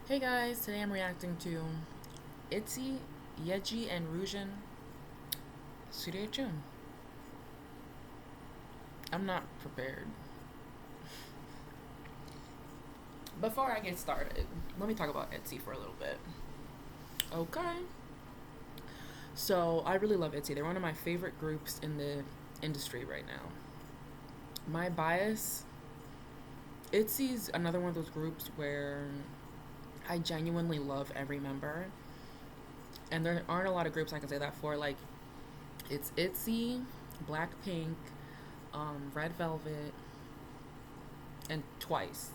Hey guys, today I'm reacting to ITZY, Yeji, and Ryujin Studio Choom. I'm not prepared. Before I get started, let me talk about ITZY for a little bit. Okay. So, I really love ITZY. They're one of my favorite groups in the industry right now. My bias, ITZY's another one of those groups where I genuinely love every member. And there aren't a lot of groups I can say that for. Like, it's ITZY, Blackpink, Red Velvet, and Twice.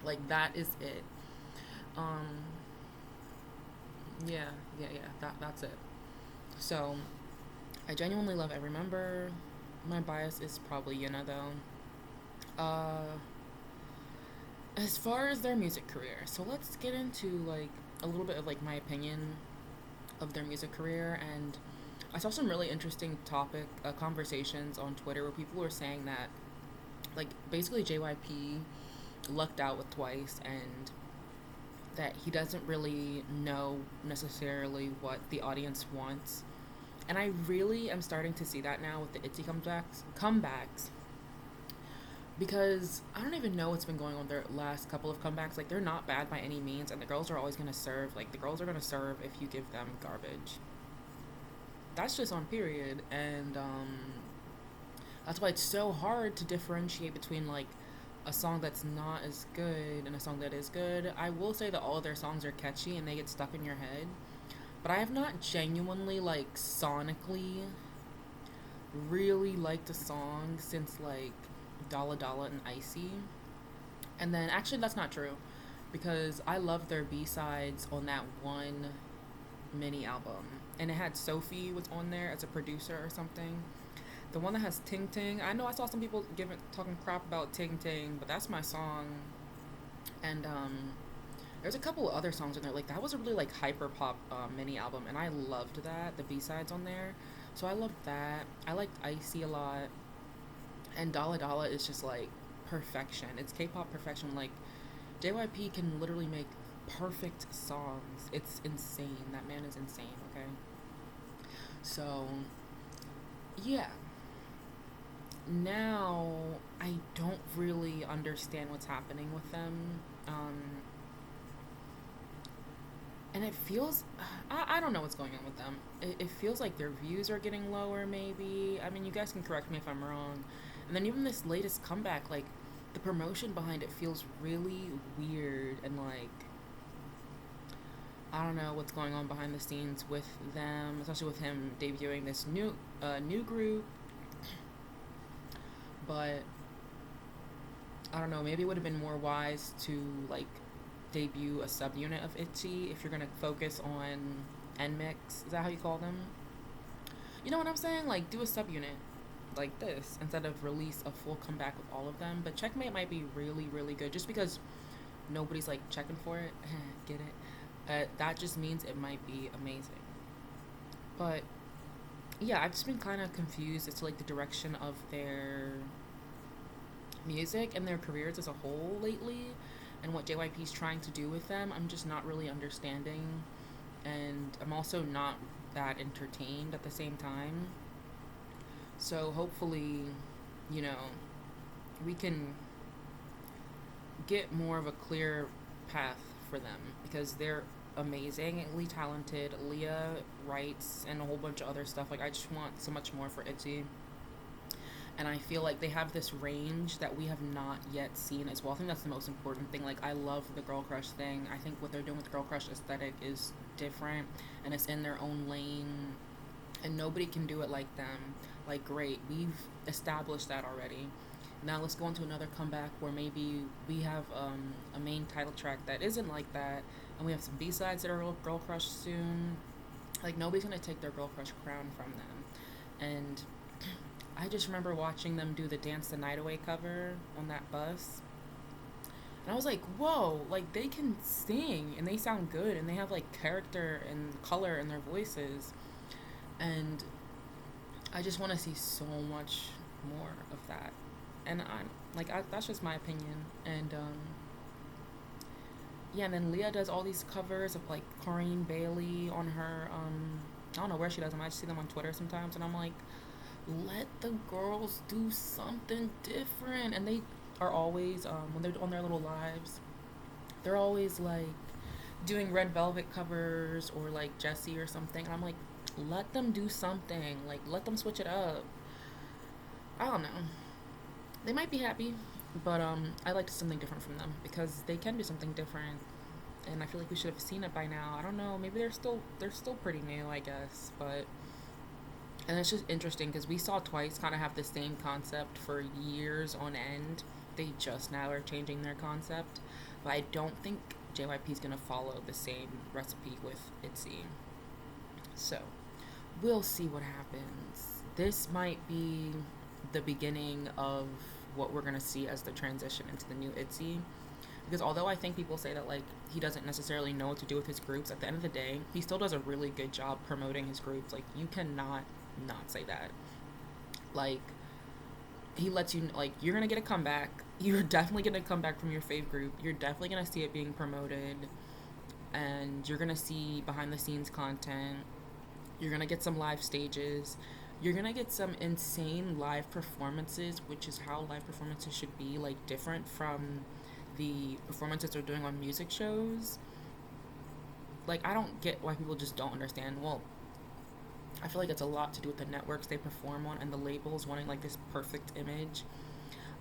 Like that is it. Um, yeah. That's it. So I genuinely love every member. My bias is probably Yuna though. As far as their music career, so let's get into like a little bit of like my opinion of their music career. And I saw some really interesting conversations on Twitter where people were saying that like basically JYP lucked out with Twice and that he doesn't really know necessarily what the audience wants. And I really am starting to see that now with the ITZY comebacks because I don't even know what's been going on their last couple of comebacks. Like they're not bad by any means, and the girls are always gonna serve. Like the girls are gonna serve if you give them garbage. That's just on period, and that's why it's so hard to differentiate between like a song that's not as good and a song that is good. I will say that all of their songs are catchy and they get stuck in your head, but I have not genuinely like sonically really liked a song since like Dalla Dalla and Icy. And then actually that's not true because I love their B-sides on that one mini album. And it had Sophie was on there as a producer or something. The one that has Ting Ting. I know I saw some people talking crap about Ting Ting, but that's my song. And there's a couple of other songs on there. Like that was a really like hyper pop mini album, and I loved that. The B sides on there, so I loved that. I liked Icy a lot, and Dalla Dalla is just like perfection. It's K-pop perfection. Like JYP can literally make perfect songs. It's insane. That man is insane. Okay, so yeah, now I don't really understand what's happening with them. Um, and it feels, I don't know what's going on with them. It feels like their views are getting lower, maybe. I mean, you guys can correct me if I'm wrong. And then even this latest comeback, like, the promotion behind it feels really weird and like, I don't know what's going on behind the scenes with them, especially with him debuting this new group. But I don't know, maybe it would have been more wise to like debut a subunit of ITZY if you're gonna focus on NMIX. Is that how you call them? You know what I'm saying? Like do a subunit like this instead of release a full comeback with all of them. But Checkmate might be really, really good just because nobody's like checking for it. Get it? That just means it might be amazing. But yeah, I've just been kind of confused as to like the direction of their music and their careers as a whole lately and what JYP is trying to do with them. I'm just not really understanding, and I'm also not that entertained at the same time. So hopefully, you know, we can get more of a clear path for them because they're amazingly talented. Leah writes and a whole bunch of other stuff. Like I just want so much more for ITZY, and I feel like they have this range that we have not yet seen as well. I think that's the most important thing. Like I love the girl crush thing. I think what they're doing with the girl crush aesthetic is different and it's in their own lane and nobody can do it like them. Like great, we've established that already. Now let's go into another comeback where maybe we have a main title track that isn't like that, and we have some B-sides that are girl crush soon. Like nobody's gonna take their girl crush crown from them, and I just remember watching them do the Dance the Night Away cover on that bus. And I was like, whoa, like they can sing and they sound good and they have like character and color in their voices. And I just want to see so much more of that. And that's just my opinion. And yeah, and then Leah does all these covers of like Corinne Bailey on her I don't know where she does them. I just see them on Twitter sometimes, and I'm like, let the girls do something different. And they are always when they're on their little lives, they're always like doing Red Velvet covers or like Jessie or something. And I'm like, let them do something. Like, let them switch it up. I don't know. They might be happy, but I liked something different from them because they can do something different. And I feel like we should have seen it by now. I don't know. Maybe they're still pretty new, I guess, but and it's just interesting because we saw Twice kind of have the same concept for years on end. They just now are changing their concept, but I don't think JYP is gonna follow the same recipe with ITZY. So we'll see what happens. This might be the beginning of what we're gonna see as the transition into the new ITZY. Because although I think people say that like he doesn't necessarily know what to do with his groups, at the end of the day, he still does a really good job promoting his groups. Like you cannot not say that. Like he lets you like you're gonna get a comeback. You're definitely gonna come back from your fave group. You're definitely gonna see it being promoted, and you're gonna see behind the scenes content. You're gonna get some live stages. You're gonna get some insane live performances, which is how live performances should be, like different from the performances they're doing on music shows. Like I don't get why people just don't understand. Well, I feel like it's a lot to do with the networks they perform on and the labels wanting like this perfect image.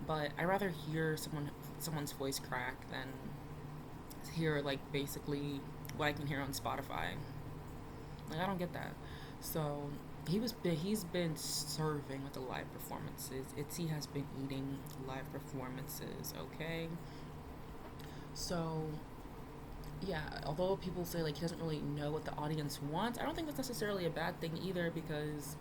But I rather hear someone's voice crack than hear like basically what I can hear on Spotify. Like I don't get that. So he's been serving with the live performances. ITZY has been eating live performances. Okay. So yeah, although people say like he doesn't really know what the audience wants, I don't think that's necessarily a bad thing either because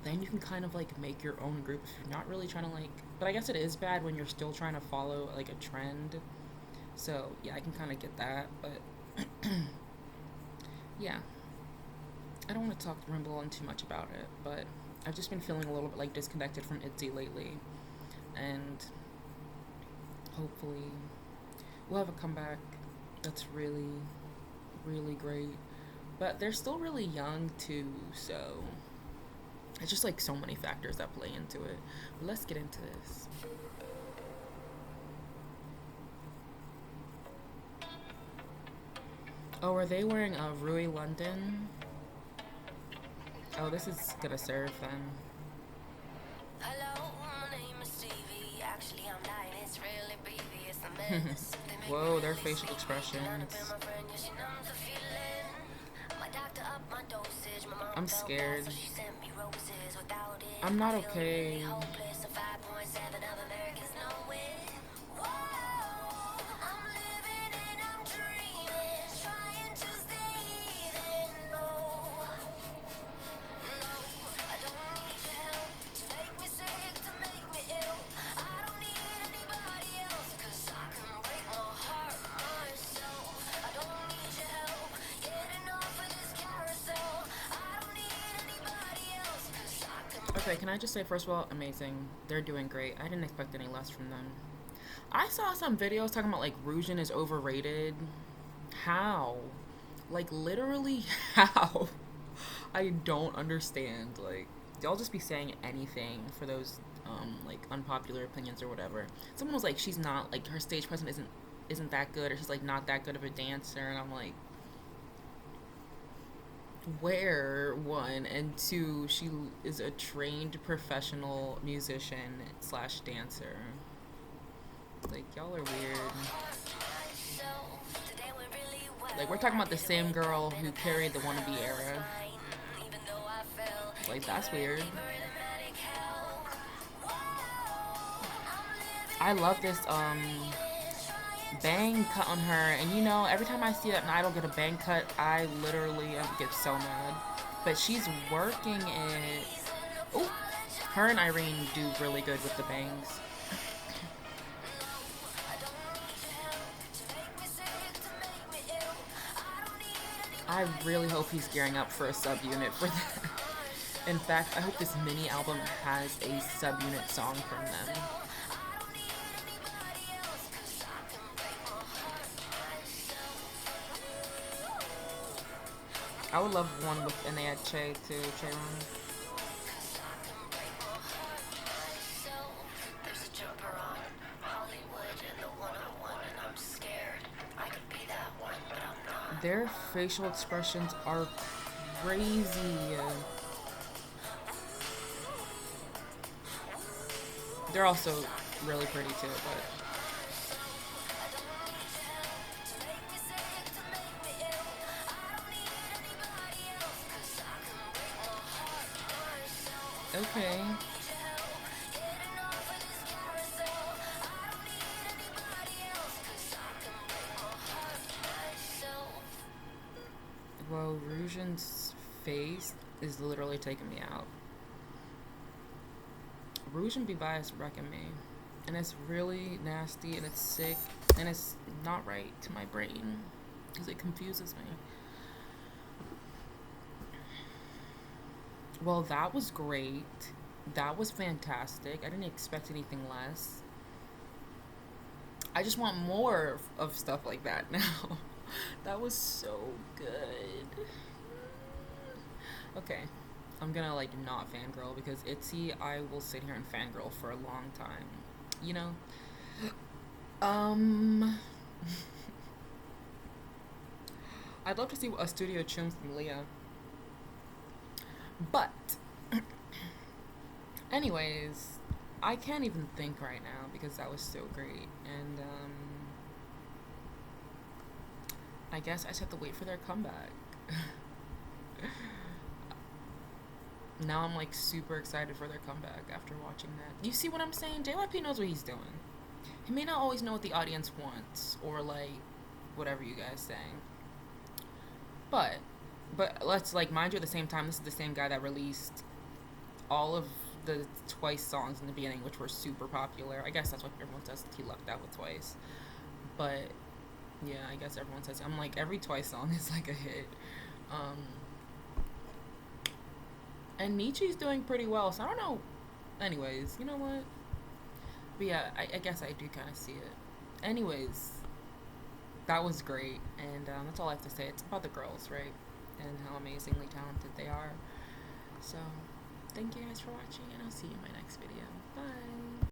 then you can kind of like make your own group if you're not really trying to like, but I guess it is bad when you're still trying to follow like a trend. So yeah, I can kind of get that, but yeah, I don't want to ramble on too much about it, but I've just been feeling a little bit like disconnected from ITZY lately, and hopefully we'll have a comeback that's really, really great. But they're still really young too, so it's just like so many factors that play into it. But let's get into this. Oh, are they wearing a Rui London? Oh, this is gonna serve then. Hello, my name is Stevie. Actually, I'm lying. It's really BB. It's the mess. Whoa, their facial expressions. I'm scared. I'm not okay. Okay, can I just say, first of all, amazing. They're doing great. I didn't expect any less from them. I saw some videos talking about, like, Ryujin is overrated. How? Like, literally, how? I don't understand. Like, y'all just be saying anything for those, like, unpopular opinions or whatever. Someone was like, she's not, like, her stage presence isn't that good, or she's, like, not that good of a dancer, and I'm like, where, one, and two, she is a trained professional musician slash dancer. Like, y'all are weird. Like, we're talking about the same girl who carried the wannabe era. Like, that's weird. I love this bang cut on her, and you know, every time I see that an idol get a bang cut, I literally get so mad. But she's working it. Oh, her and Irene do really good with the bangs. I really hope he's gearing up for a subunit for that. In fact, I hope this mini album has a subunit song from them. I would love one with, and they had Che too, Che Ron. Their facial expressions are crazy. They're also really pretty too, but okay. Well, Ryujin's face is literally taking me out. Ryujin be biased wrecking me. And it's really nasty and it's sick and it's not right to my brain because it confuses me. Well, that was great. That was fantastic. I didn't expect anything less. I just want more of stuff like that now. That was so good. Okay. I'm gonna like not fangirl because ITZY I will sit here and fangirl for a long time. You know? Um I'd love to see a studio Choom from Leah. But anyways, I can't even think right now because that was so great. And I guess I just have to wait for their comeback. Now I'm like super excited for their comeback after watching that. You see what I'm saying? JYP knows what he's doing. He may not always know what the audience wants or like whatever you guys saying. But let's like mind you at the same time this is the same guy that released all of the Twice songs in the beginning which were super popular. I guess that's what everyone says he lucked out with Twice. But yeah, I guess everyone says I'm like every Twice song is like a hit. And Michi's doing pretty well, so I don't know. Anyways, you know what? But yeah, I guess I do kind of see it. Anyways, that was great, and that's all I have to say. It's about the girls, right? And how amazingly talented they are. So, thank you guys for watching, and I'll see you in my next video. Bye!